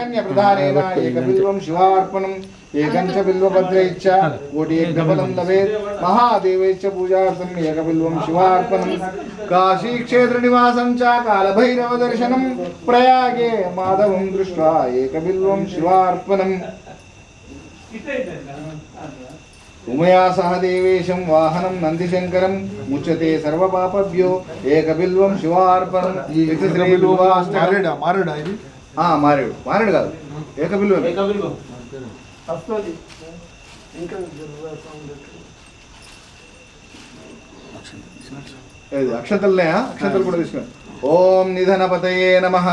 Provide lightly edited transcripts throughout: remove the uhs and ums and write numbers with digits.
प्रधानेन एकबिल्वं शिवार्पणम् एकञ्च बिल्वपत्रैश्च कोटि एकफलं लभेत् महादेवैश्च पूजार्थम् एकबिल्वं शिवार्पणम् काशीक्षेत्रनिवासं च कालभैरवदर्शनं प्रयागे माधवं दृष्ट्वा एकबिल्वं शिवार्पणम् उमया सह देवेशं वाहनं नन्दिशङ्करं मुच्यते सर्वपापभ्यो एकबिल्वं शिवार्पणम् मारेड కాదు ఏకబిల్వం వస్తుంది ఇంకా అక్షంతలనే అక్షంతలు కూడా తీసుకోండి ఓం నిధనపతయే నమః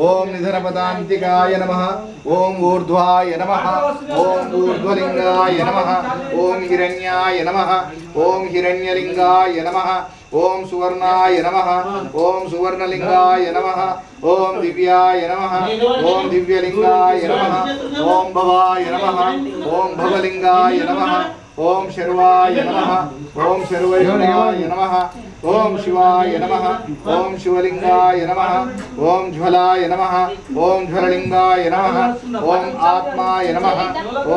ఓం నిధనపదాంతికాయ నమః ఓం ఊర్ధ్వాయ నమః ఓం ఊర్ధ్వలింగాయ నమః ఓం హిరణ్యాయ నమః ఓం హిరణ్యలింగాయ నమః ఓం సువర్ణాయ నమః ఓం సువర్ణలింగాయ నమః ఓం దివ్యాయ నమః ఓం దివ్యలింగాయ నమః ఓం భవాయ నమః ఓం భవలింగాయ నమః ఓం శర్వాయ నమః ఓం శర్వలింగాయ నమః ఓం శివాయ నమః ఓం శివలింగాయ నమః ఓం జ్వలాయ నమః ఓం జ్వలలింగాయ నమః ఓం ఆత్మాయ నమః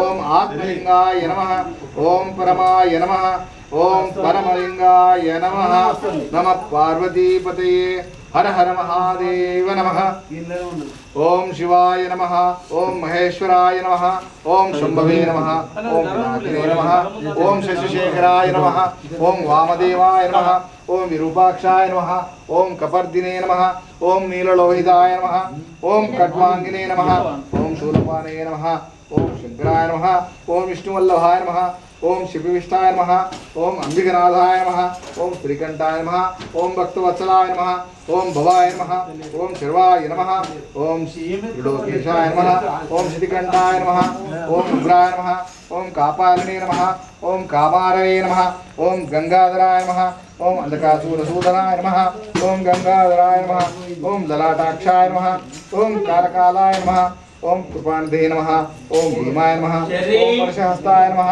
ఓం ఆత్మలింగాయ నమః ఓం పరమాయ నమః ఓం పరమలింగాయ నమః నమః పార్వతీపతయే హర హర మహాదేవ నమః ఓం శివాయ నమః ఓం మహేశ్వరాయ నమః ఓం శంభవే నమః ఓం పినాకినే నమః ఓం శశిశేఖరాయ నమః ఓం వామదేవాయ నమః ఓం విరూపాక్షాయ నమః ఓం కపర్దినే నమః ఓం నీలలోహితాయ నమః ఓం ఖడ్వాంగినే నమః ఓం శూలపానే నమః ఓం శంకరాయ నమః ఓం విష్ణువల్లభాయ నమః ఓం శివవిష్టాయ నమః ఓం అంబికనాథాయ నమః ఓం శ్రీకంఠాయ నమః ఓం భక్తవత్సలాయ నమః ఓం భవాయ నమః ఓం శర్వాయ నమః ఓం శ్రీలోకేశాయ నమః ఓం శ్రీకంఠాయ నమః ఓం ఉగ్రాయ నమః ఓం కాపాలినే నమః ఓం కామారవే నమః ఓం గంగాధరాయ నమః ఓం అంధకాసూరసూదనాయ నమః ఓం గంగాధరాయ నమః ఓం లలాటాక్షాయ నమః ఓం కాలకాలాయ నమః ఓం కృపానిధే నమః ఓం భీమాయ నమః ఓం పరశహస్తాయ నమః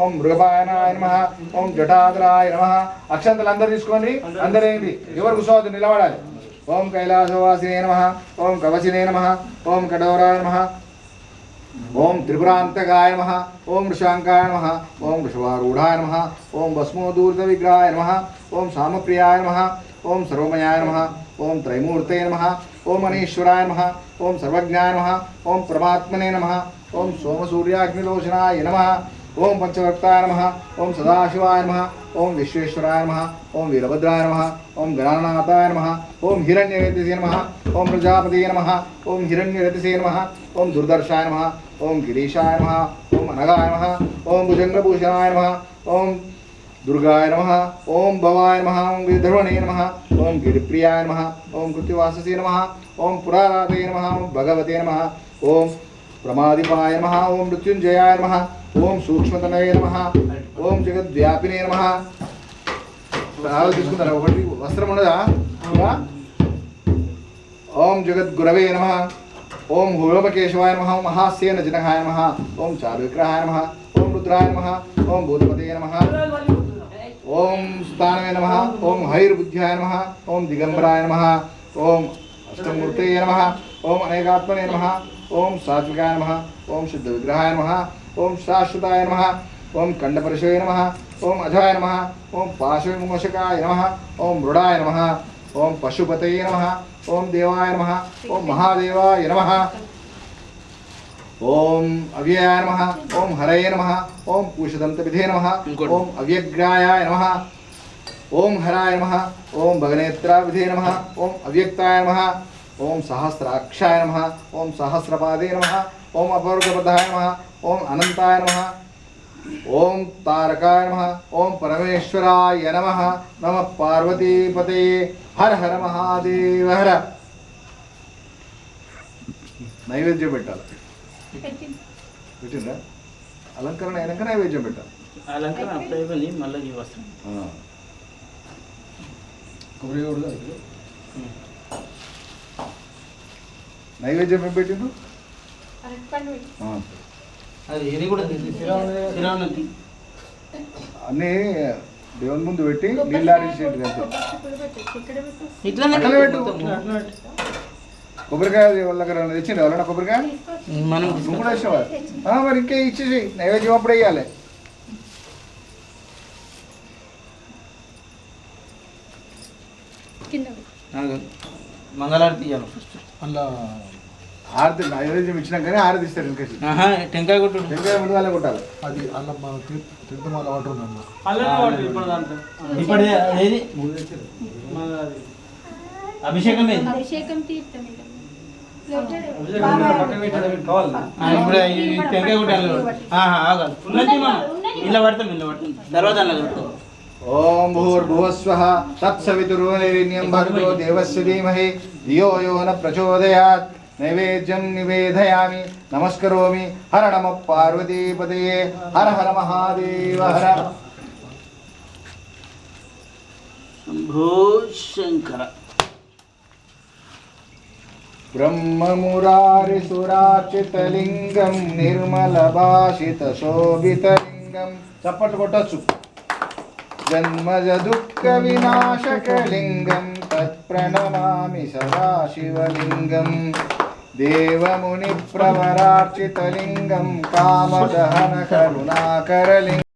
ఓం మృగపాయనాయ నమః ఓం జటాధరాయ నమః అక్షంతలు అందరు తీసుకోండి అందరేంటి ఎవరు కూర్చోవద్దు నిలబడాలి ఓం కైలాసవాసినే నమః ఓం కవచినే నమః ఓం కఠోరాయ నమః ఓం త్రిపురాంతకాయ నమః ఓం వృషాంకాయ నమః ఓం వృషభారూఢాయ నమః ఓం భస్మోదూర్త విగ్రహాయ నమః ఓం సామప్రియాయ నమః ఓం సర్వమయాయ నమః ఓం త్రైమూర్తే నమః ఓం అనీశ్వరాయ నమః ఓం సర్వజ్ఞాయ నమః ఓం పరమాత్మనే నమః ఓం సోమసూర్యాగ్నిలోచనాయ నమః ఓం పంచవర్తాయ నమః ఓం సదాశివాయ నమః ఓం విశ్వేశ్వరాయ నమః ఓం వీరభద్రాయ నమః ఓం గణానాథాయ నమః ఓం హిరణ్యగతిసే నమః ఓం ప్రజాపతయే నమః ఓం హిరణ్యగతిసే నమః ఓం దుర్దర్శాయ నమః ఓం గిరీశాయ నమః ఓం అనగాయ నమః ఓం భుజంగభూషణాయ నమః ఓం दुर्गाय नमः ओम भवाय नमः ओम विधर्वणे नमः ओम गिरिप्रियाय नमः ओम कृत्तिवाससे नमः ओम पुराराते नमः ओम भगवते नमः ओम प्रमादिपाय नमः ओम मृत्युंजयाय नमः ओम सूक्ष्मतनये नमः ओम जगद्व्यापिने नमः తీసుకుంటారా ఒకటి వస్త్రం ఉండదా ఓం జగద్గురవే నమః ఓం హోమకేశవాయ నమః ఓం మహాస్యేన జనకాయ నమః ఓం చారువిగ్రహాయ నమః ఓం రుద్రాయ నమః ఓం భూతపతయే నమః ఓం స్థానవే నమః ఓం హైర్బుద్ధ్యాయ నమః ఓం దిగంబరాయ నమః ఓం అష్టమూర్తయే నమః ఓం అనేకాత్మనే నమః ఓం సాత్వికాయ నమః ఓం శుద్ధ విగ్రహాయ నమః ఓం శాశ్వతాయ నమః ఓం ఖండపరశవే నమః ఓం అజాయ నమః ఓం పాశవిమోషకాయ నమః ఓం మృడాయ నమః ఓం పశుపతయే నమః ఓం దేవాయ నమః ఓం మహాదేవాయ నమః ఓం అవ్యయాయ నమః ఓం హరయే నమః ఓం పూషదంతవిధే నమః ఓం అవ్యగ్రాయాయ నమః ఓం హరాయ నమః ఓం భగనేత్రావిధే నమః ఓం అవ్యక్తాయ నమః ఓం సహస్రాక్షాయ నమః ఓం సహస్రపాదే నమః ఓం అపవర్గపదాయ నమః ఓం అనంతాయ నమః ఓం తారకాయ నమః ఓం పరమేశ్వరాయ నమః నమః పార్వతీపతయే హర హర మహాదేవ హర. నైవేద్యం పెట్టాలి. పెట్టిందా? అలంకరణ అయినాక నైవేద్యం పెట్టాలి. అలంకరణ అప్పుడే మళ్ళీ ఈ వస్త్రం నైవేద్యం ఏం పెట్టిండు? అన్నీ దేవుని ముందు పెట్టి నీళ్ళు ఆడించేది. కొబ్బరికాయ వాళ్ళ దగ్గర తెచ్చిండు ఎవరన్నా కొబ్బరికాయ మనం నువ్వు కూడా వేసినావా మరి ఇంకే ఇచ్చేసి నైవేద్యం అప్పుడు వేయాలి మంగళారతి ఇవ్వాలి ఫస్ట్. అలా ఆరతి నైవేద్యం ఇచ్చినాకనే ఆరతి ఇస్తారు ఇంకేసి టెంకాయ కొట్టు. టెంకాయ ముందు వాళ్ళే కొట్టాలి అది అలా మన తీర్థమాల వాటర్ ఉందన్న ఇప్పుడు ఏది అభిషేకం ఏది? అభిషేకం తీర్థం ఇప్పుడు ఈ టెంకాయ కొట్టాలి. ఆగాలి. ఉన్నది మనం ఇలా పడతాం తర్వాత అలా కొడతాం. ఓం భూర్భువస్వః తత్సవితుర్వరేణ్యం భర్గో దేవస్య ధీమహి ధియో యో న ప్రచోదయాత్ నైవేద్యం నివేదయామి నమస్కరోమి హర నమ పార్వతీపతయే హర హర మహాదేవ హర శంభో శంకర. బ్రహ్మమురారిసురార్చితలింగం నిర్మలభాషితశోభితలింగం చప్పట్లు కొట్టచ్చు జన్మజ దుఃఖ వినాశకలింగం తత్ప్రణమామి సదాశివలింగం దేవముని ప్రవరార్చితలింగం కామదహన కరుణాకరలింగం